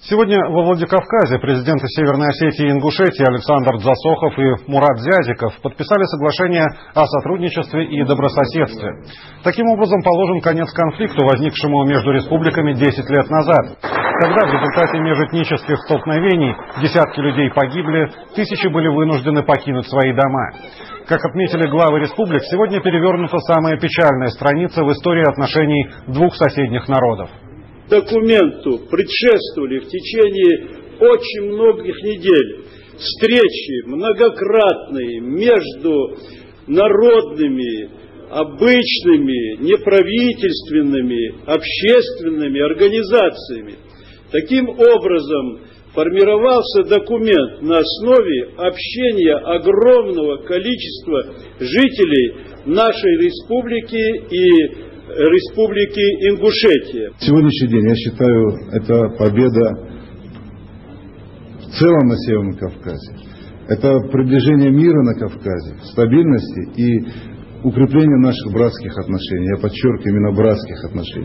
Сегодня во Владикавказе президенты Северной Осетии и Ингушетии Александр Дзасохов и Мурат Зязиков подписали соглашение о сотрудничестве и добрососедстве. Таким образом положен конец конфликту, возникшему между республиками 10 лет назад, когда в результате межэтнических столкновений десятки людей погибли, тысячи были вынуждены покинуть свои дома. Как отметили главы республик, сегодня перевернута самая печальная страница в истории отношений двух соседних народов. Документу предшествовали в течение очень многих недель встречи многократные между народными, обычными, неправительственными, общественными организациями. Таким образом формировался документ на основе общения огромного количества жителей нашей республики и Республики Ингушетия. Сегодняшний день, я считаю, это победа в целом на Северном Кавказе. Это приближение мира на Кавказе, стабильности и укрепление наших братских отношений. Я подчеркиваю, именно братских отношений.